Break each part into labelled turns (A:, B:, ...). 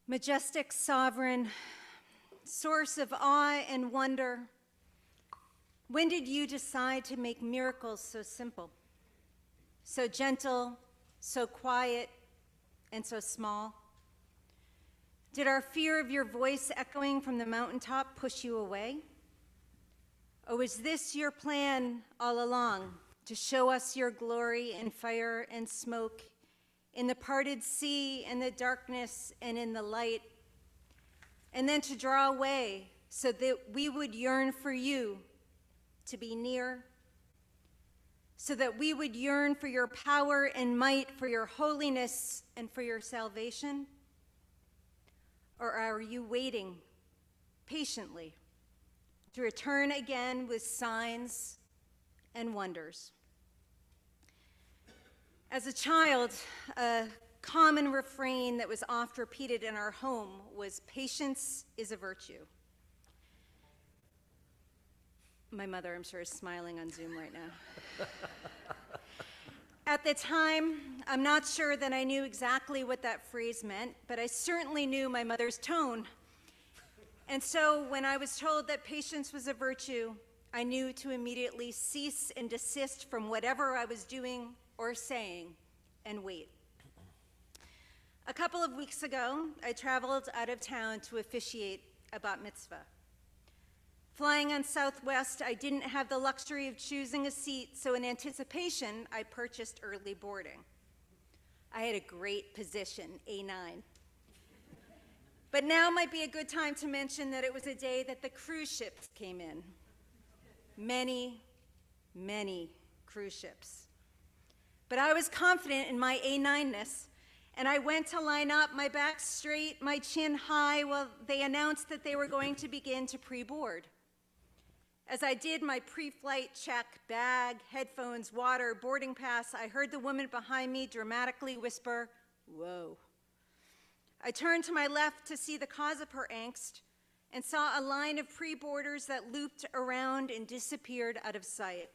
A: Majestic, sovereign, source of awe and wonder, when did you decide to make miracles so simple, so gentle, so quiet, and so small? Did our fear of your voice echoing from the mountaintop push you away? Or was this your plan all along, to show us your glory in fire and smoke, in the parted sea, in the darkness, and in the light, and then to draw away so that we would yearn for you to be near, so that we would yearn for your power and might, for your holiness and for your salvation? Or are you waiting patiently to return again with signs and wonders? As a child, a common refrain that was oft repeated in our home was, "Patience is a virtue." My mother, I'm sure, is smiling on Zoom right now. At the time, I'm not sure that I knew exactly what that phrase meant, but I certainly knew my mother's tone. And so when I was told that patience was a virtue, I knew to immediately cease and desist from whatever I was doing or saying and wait. A couple of weeks ago, I traveled out of town to officiate a bat mitzvah. Flying on Southwest, I didn't have the luxury of choosing a seat, so in anticipation, I purchased early boarding. I had a great position, A9. But now might be a good time to mention that it was a day that the cruise ships came in. Many, many cruise ships. But I was confident in my A9-ness, and I went to line up, my back straight, my chin high, while they announced that they were going to begin to pre-board. As I did my pre-flight check, bag, headphones, water, boarding pass, I heard the woman behind me dramatically whisper, "Whoa." I turned to my left to see the cause of her angst and saw a line of pre-boarders that looped around and disappeared out of sight.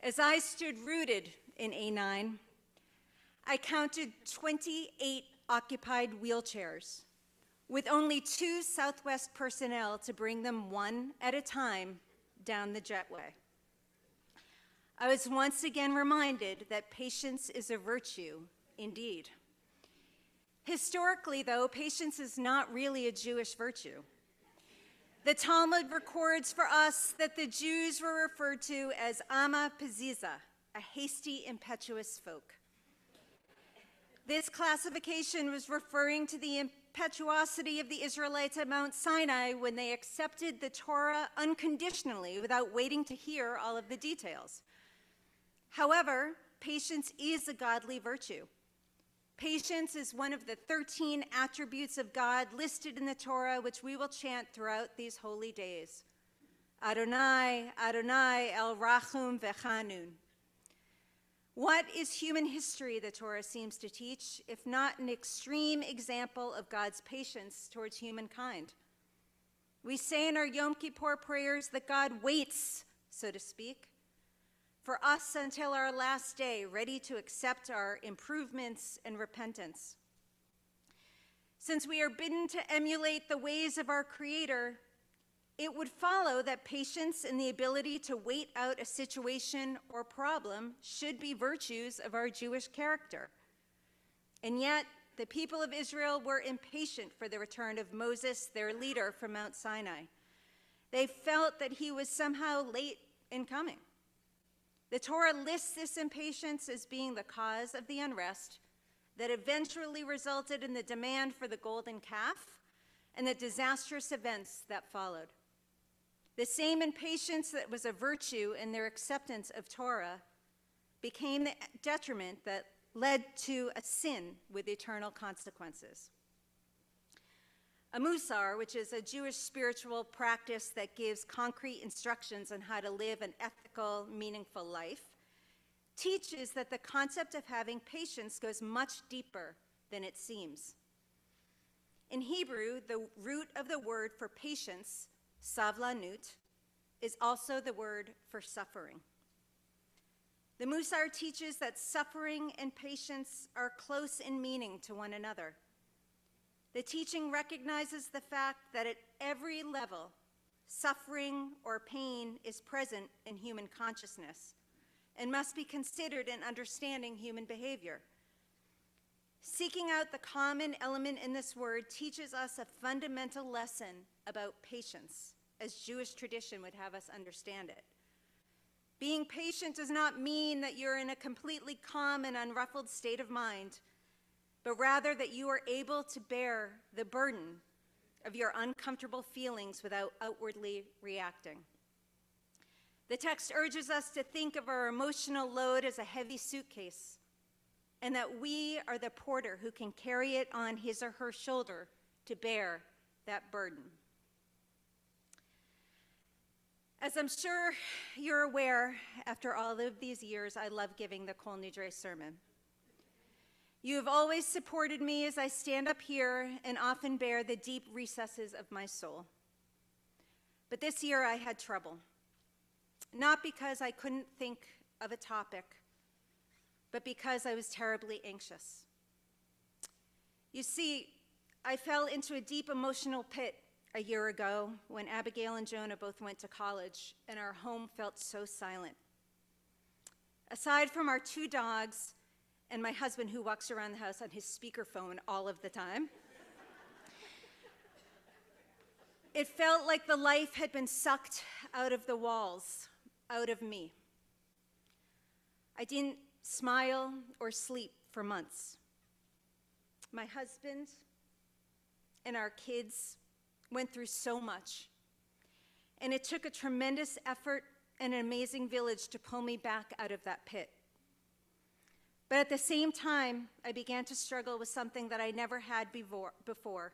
A: As I stood rooted in A9, I counted 28 occupied wheelchairs, with only 2 Southwest personnel to bring them one at a time down the jetway. I was once again reminded that patience is a virtue indeed. Historically, though, patience is not really a Jewish virtue. The Talmud records for us that the Jews were referred to as Ama Paziza, a hasty, impetuous folk. This classification was referring to the impetuosity of the Israelites at Mount Sinai when they accepted the Torah unconditionally without waiting to hear all of the details. However, patience is a godly virtue. Patience is one of the 13 attributes of God listed in the Torah, which we will chant throughout these holy days. Adonai, Adonai, El Rachum V'Chanun. What is human history, the Torah seems to teach, if not an extreme example of God's patience towards humankind? We say in our Yom Kippur prayers that God waits, so to speak, for us until our last day, ready to accept our improvements and repentance. Since we are bidden to emulate the ways of our Creator, it would follow that patience and the ability to wait out a situation or problem should be virtues of our Jewish character. And yet, the people of Israel were impatient for the return of Moses, their leader from Mount Sinai. They felt that he was somehow late in coming. The Torah lists this impatience as being the cause of the unrest that eventually resulted in the demand for the golden calf and the disastrous events that followed. The same impatience that was a virtue in their acceptance of Torah became the detriment that led to a sin with eternal consequences. A musar, which is a Jewish spiritual practice that gives concrete instructions on how to live an ethical, meaningful life, teaches that the concept of having patience goes much deeper than it seems. In Hebrew, the root of the word for patience, savlanut, is also the word for suffering. The musar teaches that suffering and patience are close in meaning to one another. The teaching recognizes the fact that at every level, suffering or pain is present in human consciousness and must be considered in understanding human behavior. Seeking out the common element in this word teaches us a fundamental lesson about patience, as Jewish tradition would have us understand it. Being patient does not mean that you're in a completely calm and unruffled state of mind, but rather that you are able to bear the burden of your uncomfortable feelings without outwardly reacting. The text urges us to think of our emotional load as a heavy suitcase, and that we are the porter who can carry it on his or her shoulder to bear that burden. As I'm sure you're aware, after all of these years, I love giving the Kol Nidre sermon. You have always supported me as I stand up here and often bear the deep recesses of my soul. But this year I had trouble, not because I couldn't think of a topic, but because I was terribly anxious. You see, I fell into a deep emotional pit a year ago when Abigail and Jonah both went to college and our home felt so silent. Aside from our 2 dogs and my husband who walks around the house on his speakerphone all of the time, it felt like the life had been sucked out of the walls, out of me. I didn't smile or sleep for months. My husband and our kids went through so much, and it took a tremendous effort and an amazing village to pull me back out of that pit. But at the same time, I began to struggle with something that I never had before,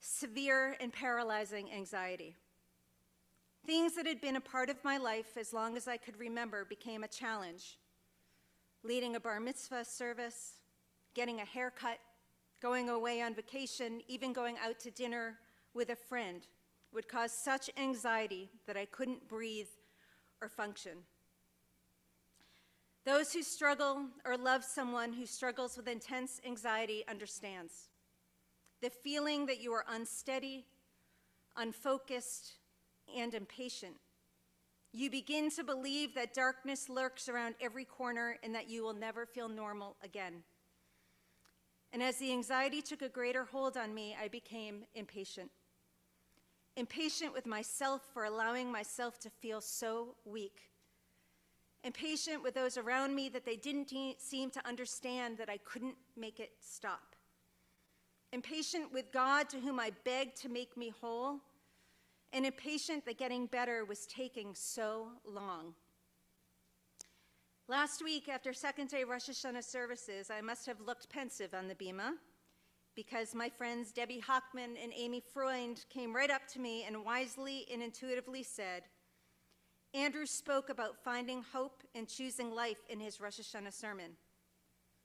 A: severe and paralyzing anxiety. Things that had been a part of my life as long as I could remember became a challenge. Leading a bar mitzvah service, getting a haircut, going away on vacation, even going out to dinner with a friend would cause such anxiety that I couldn't breathe or function. Those who struggle or love someone who struggles with intense anxiety understands. The feeling that you are unsteady, unfocused, and impatient. You begin to believe that darkness lurks around every corner and that you will never feel normal again. And as the anxiety took a greater hold on me, I became impatient. Impatient with myself for allowing myself to feel so weak. Impatient with those around me that they didn't seem to understand that I couldn't make it stop. Impatient with God, to whom I begged to make me whole, and impatient that getting better was taking so long. Last week, after second day Rosh Hashanah services, I must have looked pensive on the bima because my friends Debbie Hockman and Amy Freund came right up to me and wisely and intuitively said, "Andrew spoke about finding hope and choosing life in his Rosh Hashanah sermon.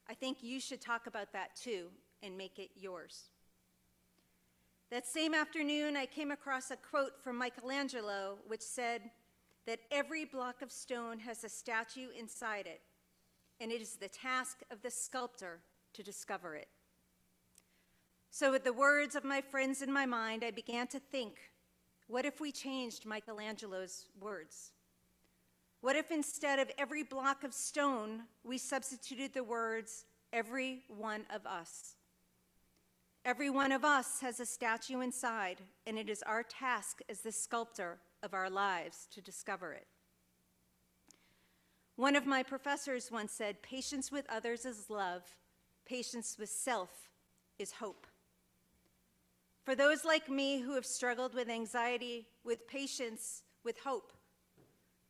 A: I think you should talk about that too and make it yours." That same afternoon, I came across a quote from Michelangelo which said that every block of stone has a statue inside it, and it is the task of the sculptor to discover it. So with the words of my friends in my mind, I began to think, what if we changed Michelangelo's words? What if instead of every block of stone, we substituted the words, every one of us? Every one of us has a statue inside, and it is our task as the sculptor of our lives to discover it. One of my professors once said, patience with others is love, patience with self is hope. For those like me who have struggled with anxiety, with patience, with hope,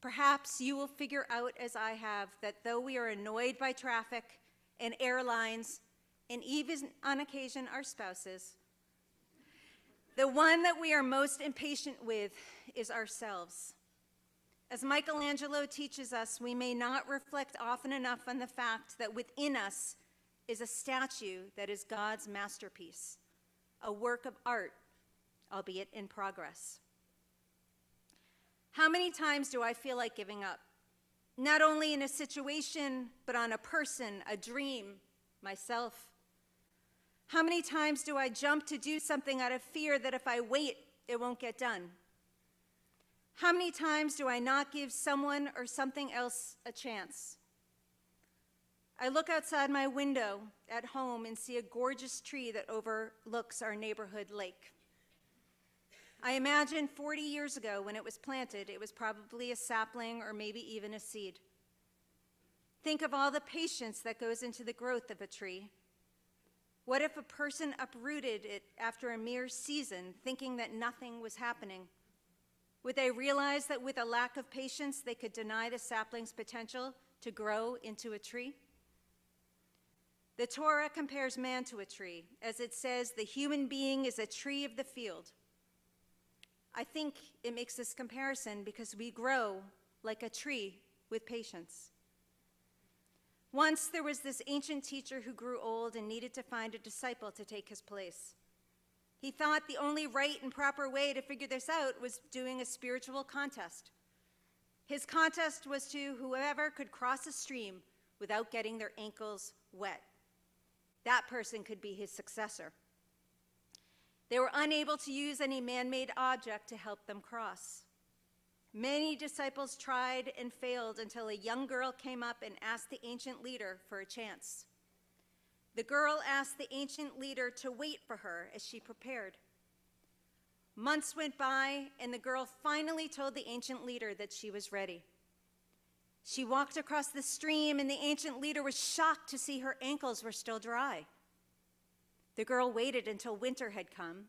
A: perhaps you will figure out, as I have, that though we are annoyed by traffic and airlines, and even on occasion our spouses, the one that we are most impatient with is ourselves. As Michelangelo teaches us, we may not reflect often enough on the fact that within us is a statue that is God's masterpiece, a work of art, albeit in progress. How many times do I feel like giving up? Not only in a situation, but on a person, a dream, myself. How many times do I jump to do something out of fear that if I wait, it won't get done? How many times do I not give someone or something else a chance? I look outside my window at home and see a gorgeous tree that overlooks our neighborhood lake. I imagine 40 years ago when it was planted, it was probably a sapling or maybe even a seed. Think of all the patience that goes into the growth of a tree. What if a person uprooted it after a mere season, thinking that nothing was happening? Would they realize that with a lack of patience, they could deny the sapling's potential to grow into a tree? The Torah compares man to a tree, as it says, the human being is a tree of the field. I think it makes this comparison because we grow like a tree with patience. Once there was this ancient teacher who grew old and needed to find a disciple to take his place. He thought the only right and proper way to figure this out was doing a spiritual contest. His contest was to whoever could cross a stream without getting their ankles wet. That person could be his successor. They were unable to use any man-made object to help them cross. Many disciples tried and failed until a young girl came up and asked the ancient leader for a chance. The girl asked the ancient leader to wait for her as she prepared. Months went by, and the girl finally told the ancient leader that she was ready. She walked across the stream, and the ancient leader was shocked to see her ankles were still dry. The girl waited until winter had come,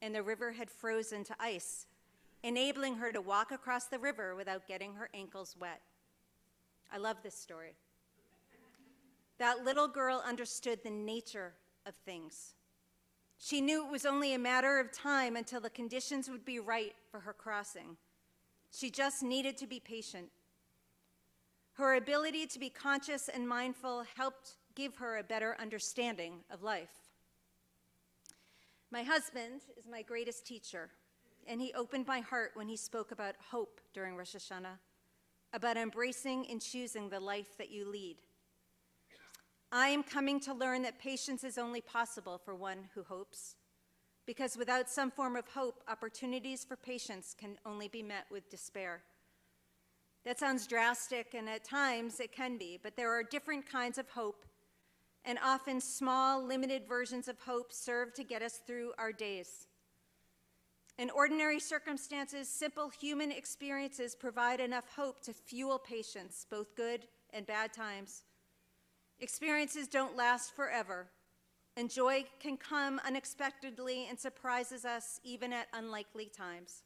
A: and the river had frozen to ice, enabling her to walk across the river without getting her ankles wet. I love this story. That little girl understood the nature of things. She knew it was only a matter of time until the conditions would be right for her crossing. She just needed to be patient. Her ability to be conscious and mindful helped give her a better understanding of life. My husband is my greatest teacher, and he opened my heart when he spoke about hope during Rosh Hashanah, about embracing and choosing the life that you lead. I am coming to learn that patience is only possible for one who hopes, because without some form of hope, opportunities for patience can only be met with despair. That sounds drastic, and at times it can be, but there are different kinds of hope, and often small, limited versions of hope serve to get us through our days. In ordinary circumstances, simple human experiences provide enough hope to fuel patience, both good and bad times. Experiences don't last forever, and joy can come unexpectedly and surprises us even at unlikely times.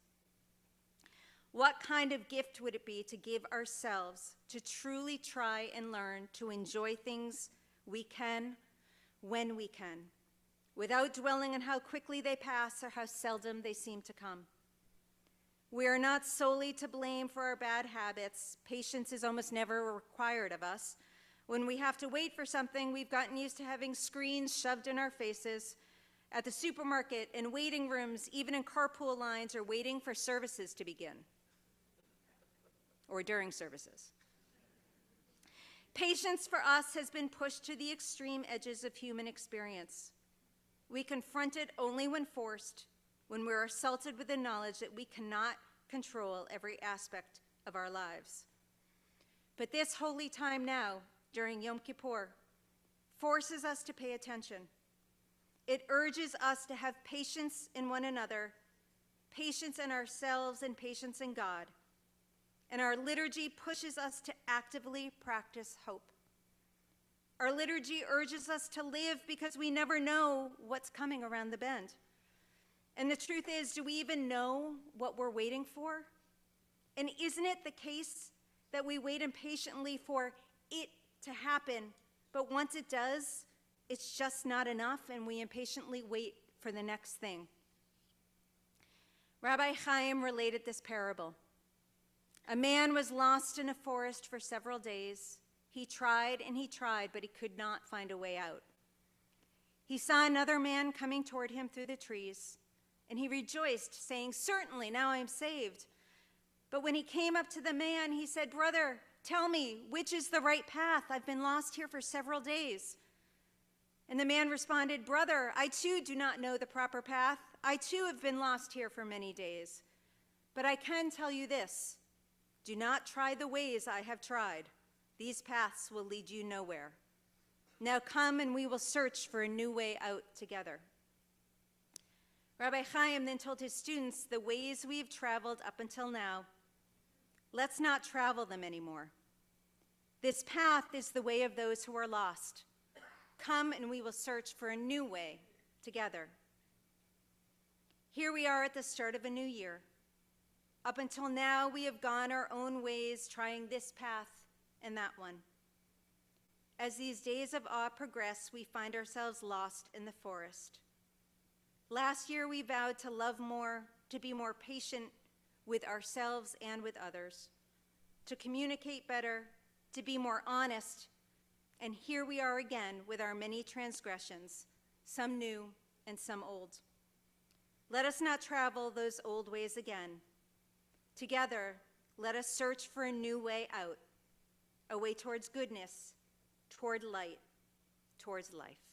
A: What kind of gift would it be to give ourselves to truly try and learn to enjoy things we can when we can, without dwelling on how quickly they pass or how seldom they seem to come? We are not solely to blame for our bad habits. Patience is almost never required of us. When we have to wait for something, we've gotten used to having screens shoved in our faces at the supermarket, in waiting rooms, even in carpool lines, or waiting for services to begin, or during services. Patience for us has been pushed to the extreme edges of human experience. We confront it only when forced, when we're assaulted with the knowledge that we cannot control every aspect of our lives. But this holy time now, during Yom Kippur, forces us to pay attention. It urges us to have patience in one another, patience in ourselves, and patience in God. And our liturgy pushes us to actively practice hope. Our liturgy urges us to live because we never know what's coming around the bend. And the truth is, do we even know what we're waiting for? And isn't it the case that we wait impatiently for it to happen, but once it does, it's just not enough, and we impatiently wait for the next thing? Rabbi Chaim related this parable. A man was lost in a forest for several days. He tried and he tried, but he could not find a way out. He saw another man coming toward him through the trees, and he rejoiced, saying, "Certainly, now I am saved." But when he came up to the man, he said, "Brother, tell me, which is the right path? I've been lost here for several days." And the man responded, "Brother, I too do not know the proper path. I too have been lost here for many days. But I can tell you this, do not try the ways I have tried. These paths will lead you nowhere. Now come and we will search for a new way out together." Rabbi Chaim then told his students, "The ways we've traveled up until now, let's not travel them anymore. This path is the way of those who are lost. Come and we will search for a new way together." Here we are at the start of a new year. Up until now, we have gone our own ways, trying this path and that one. As these days of awe progress, we find ourselves lost in the forest. Last year, we vowed to love more, to be more patient with ourselves and with others, to communicate better, to be more honest, and here we are again with our many transgressions, some new and some old. Let us not travel those old ways again. Together, let us search for a new way out, a way towards goodness, toward light, towards life.